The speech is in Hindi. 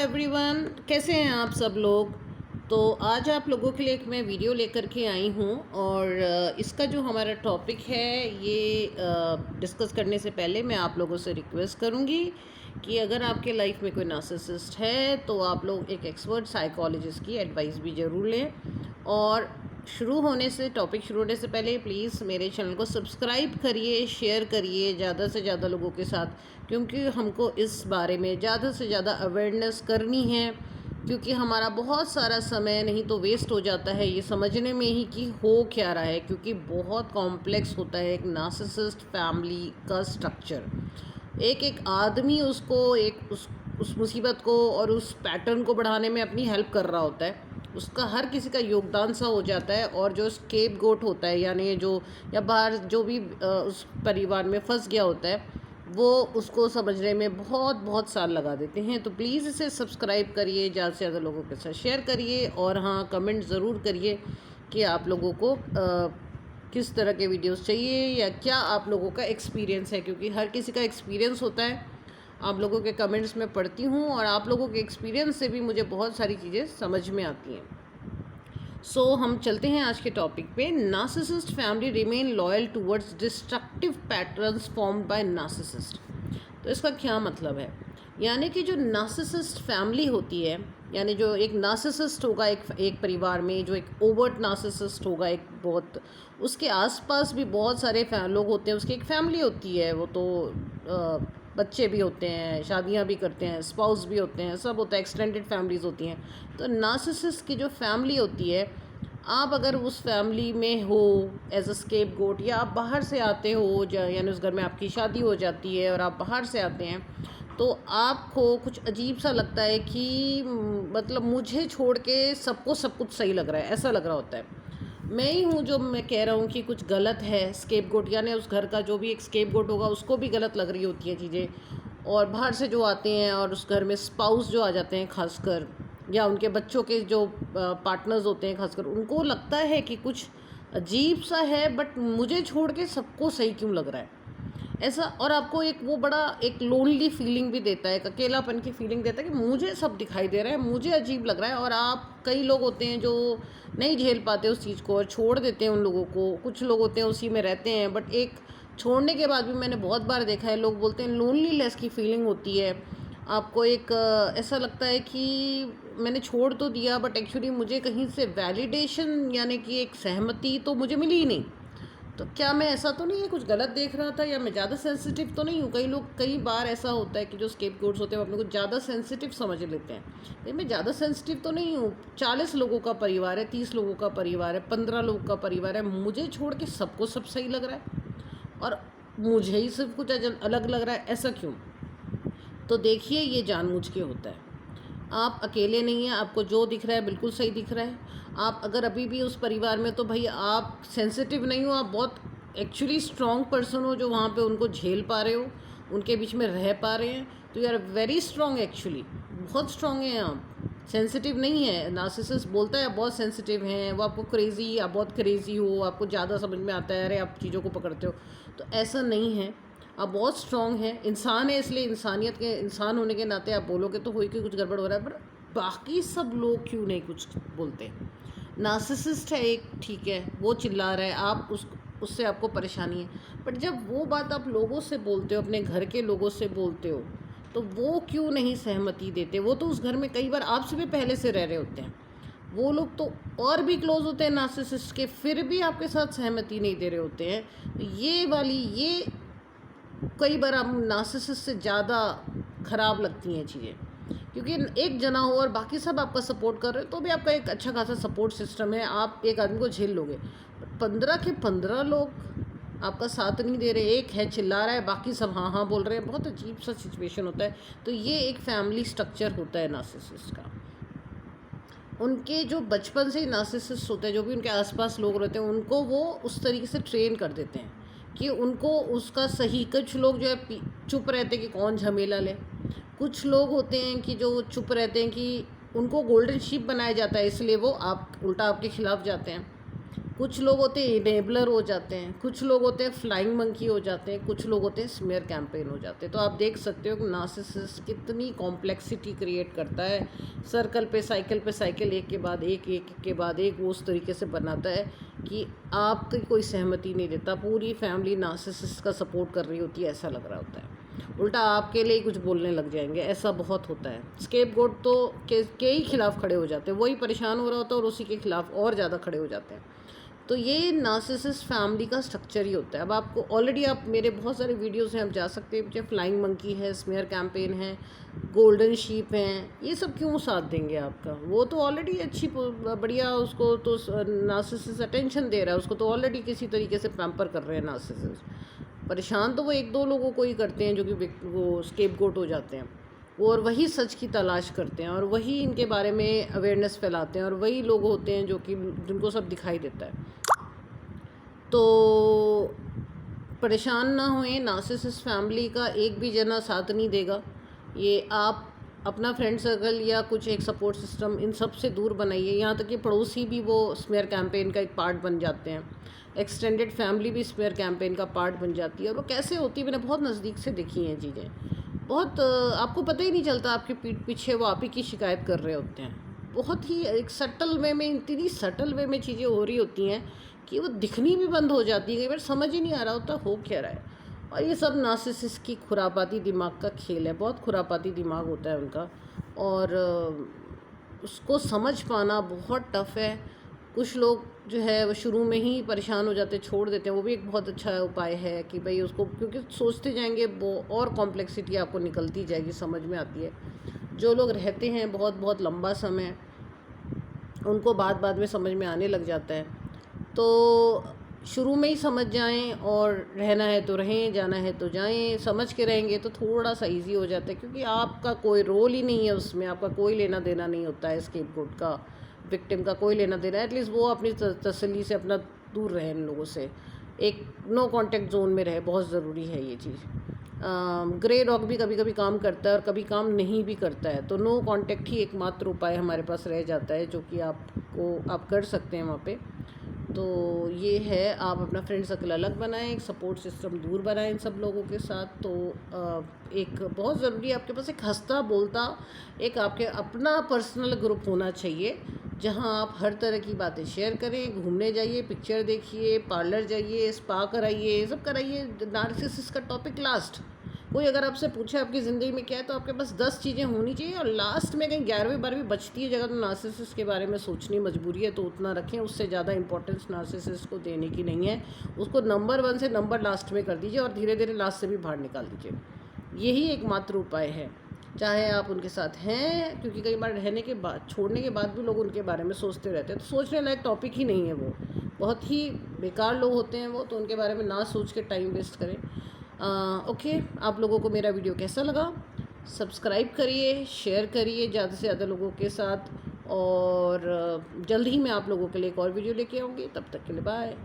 एवरीवन, कैसे हैं आप सब लोग। तो आज आप लोगों के लिए एक मैं वीडियो लेकर के आई हूँ और इसका जो हमारा टॉपिक है ये डिस्कस करने से पहले मैं आप लोगों से रिक्वेस्ट करूँगी कि अगर आपके लाइफ में कोई नार्सिसिस्ट है तो आप लोग एक एक्सपर्ट साइकोलॉजिस्ट की एडवाइस भी ज़रूर लें। और टॉपिक शुरू होने से पहले प्लीज़ मेरे चैनल को सब्सक्राइब करिए, शेयर करिए ज़्यादा से ज़्यादा लोगों के साथ, क्योंकि हमको इस बारे में ज़्यादा से ज़्यादा अवेयरनेस करनी है। क्योंकि हमारा बहुत सारा समय नहीं तो वेस्ट हो जाता है ये समझने में ही कि हो क्या रहा है, क्योंकि बहुत कॉम्प्लेक्स होता है एक नार्सिसिस्ट फैमिली का स्ट्रक्चर। एक एक आदमी उसको उस मुसीबत को और उस पैटर्न को बढ़ाने में अपनी हेल्प कर रहा होता है। उसका हर किसी का योगदान सा हो जाता है और जो स्केप गोट होता है यानी जो या बाहर जो भी उस परिवार में फंस गया होता है वो उसको समझने में बहुत बहुत साल लगा देते हैं। तो प्लीज़ इसे सब्सक्राइब करिए, ज़्यादा से ज़्यादा लोगों के साथ शेयर करिए और हाँ, कमेंट ज़रूर करिए कि आप लोगों को किस तरह के वीडियोस चाहिए या क्या आप लोगों का एक्सपीरियंस है, क्योंकि हर किसी का एक्सपीरियंस होता है। आप लोगों के कमेंट्स में पढ़ती हूँ और आप लोगों के एक्सपीरियंस से भी मुझे बहुत सारी चीज़ें समझ में आती हैं। हम चलते हैं आज के टॉपिक पे। Narcissist family remain loyal towards destructive patterns formed by narcissist. तो इसका क्या मतलब है, यानी कि जो नार्सिसिस्ट फैमिली होती है, यानी जो एक नार्सिसिस्ट होगा एक परिवार में, जो एक ओवर्ट नार्सिसिस्ट होगा, एक बहुत उसके आसपास भी बहुत सारे लोग होते हैं, उसकी एक फैमिली होती है। वो तो बच्चे भी होते हैं, शादियां भी करते हैं, स्पाउस भी होते हैं, सब होता है, एक्सटेंडेड फैमिलीज़ होती हैं। तो नार्सिसिस्ट की जो फैमिली होती है, आप अगर उस फैमिली में हो एज अ स्केप गोट या आप बाहर से आते हो, यानी उस घर में आपकी शादी हो जाती है और आप बाहर से आते हैं, तो आपको कुछ अजीब सा लगता है कि मतलब मुझे छोड़ के सबको सब कुछ सही लग रहा है, ऐसा लग रहा होता है। मैं ही हूँ जो मैं कह रहा हूँ कि कुछ गलत है। स्केप गोट यानी उस घर का जो भी एक स्केप गोट होगा उसको भी गलत लग रही होती हैं चीज़ें। और बाहर से जो आते हैं और उस घर में स्पाउस जो आ जाते हैं खासकर, या उनके बच्चों के जो पार्टनर्स होते हैं खासकर, उनको लगता है कि कुछ अजीब सा है, बट मुझे छोड़ के सबको सही क्यों लग रहा है ऐसा। और आपको एक वो बड़ा एक लोनली फीलिंग भी देता है, एक अकेलापन की फीलिंग देता है कि मुझे सब दिखाई दे रहा है, मुझे अजीब लग रहा है। और आप कई लोग होते हैं जो नहीं झेल पाते उस चीज़ को और छोड़ देते हैं उन लोगों को। कुछ लोग होते हैं उसी में रहते हैं, बट एक छोड़ने के बाद भी मैंने बहुत बार देखा है, लोग बोलते हैं लोनलीनेस की फीलिंग होती है। आपको एक ऐसा लगता है कि मैंने छोड़ तो दिया, बट एक्चुअली मुझे कहीं से वैलिडेशन यानी कि एक सहमति तो मुझे मिली ही नहीं। तो क्या मैं ऐसा तो नहीं है कुछ गलत देख रहा था, या मैं ज़्यादा सेंसिटिव तो नहीं हूँ। कई बार ऐसा होता है कि जो स्केप गोट्स होते हैं वो अपने को ज़्यादा सेंसिटिव समझ लेते हैं। लेकिन मैं ज़्यादा सेंसिटिव तो नहीं हूँ। 40 लोगों का परिवार है, 30 लोगों का परिवार है, 15 लोगों का परिवार है, मुझे छोड़ के सबको सब सही लग रहा है और मुझे ही सब कुछ अलग लग रहा है, ऐसा क्यों। तो देखिए, ये जानबूझ के होता है। आप अकेले नहीं हैं, आपको जो दिख रहा है बिल्कुल सही दिख रहा है। आप अगर अभी भी उस परिवार में, तो भाई आप सेंसिटिव नहीं हो, आप बहुत एक्चुअली स्ट्रॉन्ग पर्सन हो जो वहाँ पे उनको झेल पा रहे हो, उनके बीच में रह पा रहे हैं। तो you are very strong, actually बहुत स्ट्रॉन्ग हैं आप, सेंसिटिव नहीं है। नार्सिसिस्ट बोलता है आप बहुत सेंसिटिव हैं, वो आपको क्रेजी, आप बहुत क्रेजी हो, आपको ज़्यादा समझ में आता है, अरे आप चीज़ों को पकड़ते हो। तो ऐसा नहीं है, आप बहुत स्ट्रॉन्ग हैं, इंसान है, इसलिए इंसानियत के इंसान होने के नाते आप बोलोगे तो होई कि कुछ गड़बड़ हो रहा है, पर बाकी सब लोग क्यों नहीं कुछ बोलते। नार्सिसिस्ट है एक, ठीक है, वो चिल्ला रहा है, आप उससे आपको परेशानी है, बट जब वो बात आप लोगों से बोलते हो, अपने घर के लोगों से बोलते हो, तो वो क्यों नहीं सहमति देते। वो तो उस घर में कई बार आपसे भी पहले से रह रहे होते हैं, वो लोग तो और भी क्लोज होते हैं नार्सिसिस्ट के, फिर भी आपके साथ सहमति नहीं दे रहे होते हैं। तो ये कई बार आप नार्सिसिस्ट से ज़्यादा ख़राब लगती हैं चीज़ें, क्योंकि एक जना हो और बाकी सब आपका सपोर्ट कर रहे हो तो भी आपका एक अच्छा खासा सपोर्ट सिस्टम है, आप एक आदमी को झेल लोगे। 15 के 15 लोग आपका साथ नहीं दे रहे, एक है चिल्ला रहा है, बाकी सब हाँ हाँ बोल रहे हैं, बहुत अजीब सा सिचुएशन होता है। तो ये एक फैमिली स्ट्रक्चर होता है नार्सिसिस्ट का। उनके जो बचपन से ही नार्सिसिस्ट होते हैं, जो भी उनके आसपास लोग रहते हैं, उनको वो उस तरीके से ट्रेन कर देते हैं कि उनको उसका सही। कुछ लोग जो है चुप रहते हैं कि कौन झमेला ले, कुछ लोग होते हैं कि जो चुप रहते हैं कि उनको गोल्डन शीप बनाया जाता है, इसलिए वो आप उल्टा आपके खिलाफ जाते हैं। कुछ लोग होते हैं इनेबलर हो जाते हैं, कुछ लोग होते हैं फ्लाइंग मंकी हो जाते हैं, कुछ लोग होते हैं स्मेयर कैंपेन हो जाते हैं। तो आप देख सकते हो कि नार्सिसिस्ट कितनी कॉम्प्लेक्सिटी क्रिएट करता है, सर्कल पे साइकिल एक के बाद एक के बाद एक वो उस तरीके से बनाता है कि आपकी कोई सहमति नहीं देता, पूरी फैमिली नार्सिसिस्ट का सपोर्ट कर रही होती है, ऐसा लग रहा होता है। उल्टा आपके लिए ही कुछ बोलने लग जाएंगे, ऐसा बहुत होता है। स्केपगोट तो के ही खिलाफ खड़े हो जाते हैं, वही परेशान हो रहा होता है और उसी के खिलाफ और ज़्यादा खड़े हो जाते हैं। तो ये नार्सिसिस्ट फैमिली का स्ट्रक्चर ही होता है। अब आपको ऑलरेडी, आप मेरे बहुत सारे वीडियोस हैं, आप जा सकते हैं, चाहे फ्लाइंग मंकी है, स्मेयर कैंपेन है, गोल्डन शीप हैं, ये सब क्यों साथ देंगे आपका? वो तो ऑलरेडी अच्छी बढ़िया, उसको तो नार्सिसिस्ट अटेंशन दे रहा है, उसको तो ऑलरेडी किसी तरीके से पैम्पर कर रहे हैं नार्सिसिस्ट। परेशान तो वो एक दो लोगों को ही करते हैं जो कि वो स्केपगोट हो जाते हैं, और वही सच की तलाश करते हैं और वही इनके बारे में अवेयरनेस फैलाते हैं, और वही लोग होते हैं जो कि जिनको सब दिखाई देता है। तो परेशान ना होएं, नार्सिसिस्ट फैमिली का एक भी जना साथ नहीं देगा। ये आप अपना फ्रेंड सर्कल या कुछ एक सपोर्ट सिस्टम इन सब से दूर बनाइए। यहाँ तक कि पड़ोसी भी वो स्मेयर कैंपेन का एक पार्ट बन जाते हैं, एक्सटेंडेड फैमिली भी स्मेयर कैंपेन का पार्ट बन जाती है। और वो कैसे होती है, मैंने बहुत नज़दीक से देखी हैं चीज़ें। बहुत आपको पता ही नहीं चलता, आपके पीठ पीछे वो आप ही की शिकायत कर रहे होते हैं। बहुत ही एक सटल वे में, इतनी सटल वे में चीज़ें हो रही होती हैं कि वो दिखनी भी बंद हो जाती है। कई बार समझ ही नहीं आ रहा होता हो क्या रहा है। और ये सब नार्सिसिस्ट की खुरापाती दिमाग का खेल है, बहुत खुरापाती दिमाग होता है उनका, और उसको समझ पाना बहुत टफ़ है। कुछ लोग जो है वो शुरू में ही परेशान हो जाते, छोड़ देते हैं, वो भी एक बहुत अच्छा उपाय है कि भाई उसको, क्योंकि सोचते जाएंगे वो और कॉम्प्लेक्सिटी आपको निकलती जाएगी, समझ में आती है। जो लोग रहते हैं बहुत बहुत लंबा समय, उनको बाद में समझ में आने लग जाता है। तो शुरू में ही समझ जाएं, और रहना है तो रहें, जाना है तो जाएं, समझ के रहेंगे तो थोड़ा सा इजी हो जाता है, क्योंकि आपका कोई रोल ही नहीं है उसमें, आपका कोई लेना देना नहीं होता है। स्केपगोट का, विक्टिम का कोई लेना देना है। एटलीस्ट वो अपनी तसल्ली से अपना दूर रहे इन लोगों से, एक नो कांटेक्ट जोन में रहे, बहुत ज़रूरी है ये चीज़। ग्रे डॉग भी कभी कभी काम करता है और कभी काम नहीं भी करता है, तो नो कांटेक्ट ही एकमात्र उपाय हमारे पास रह जाता है, जो कि आप कर सकते हैं वहाँ पे। तो ये है, आप अपना फ्रेंड सर्कल अलग बनाएं, एक सपोर्ट सिस्टम दूर बनाएं इन सब लोगों के साथ। तो एक बहुत ज़रूरी है आपके पास एक हंसता बोलता, एक आपके अपना पर्सनल ग्रुप होना चाहिए, जहां आप हर तरह की बातें शेयर करें। घूमने जाइए, पिक्चर देखिए, पार्लर जाइए, स्पा कराइए, सब कराइए। नार्सिसिस्ट का टॉपिक लास्ट। कोई अगर आपसे पूछे आपकी ज़िंदगी में क्या है, तो आपके पास 10 चीज़ें होनी चाहिए, और लास्ट में कहीं 11वीं 12वीं बचती है जगह तो नार्सिसिस्ट के बारे में सोचनी मजबूरी है, तो उतना रखें। उससे ज़्यादा इंपॉर्टेंस नार्सिसिस्ट को देने की नहीं है। उसको नंबर 1 से नंबर लास्ट में कर दीजिए, और धीरे धीरे लास्ट से भी बाहर निकाल दीजिए। यही एकमात्र उपाय है, चाहे आप उनके साथ हैं, क्योंकि कई बार रहने के बाद, छोड़ने के बाद भी लोग उनके बारे में सोचते रहते हैं। तो सोचने लायक टॉपिक ही नहीं है वो, बहुत ही बेकार लोग होते हैं वो, तो उनके बारे में ना सोच के टाइम वेस्ट करें। ओके, आप लोगों को मेरा वीडियो कैसा लगा? सब्सक्राइब करिए, शेयर करिए ज़्यादा से ज़्यादा लोगों के साथ, और जल्द ही मैं आप लोगों के लिए एक और वीडियो लेके आऊँगी। तब तक के लिए बाय।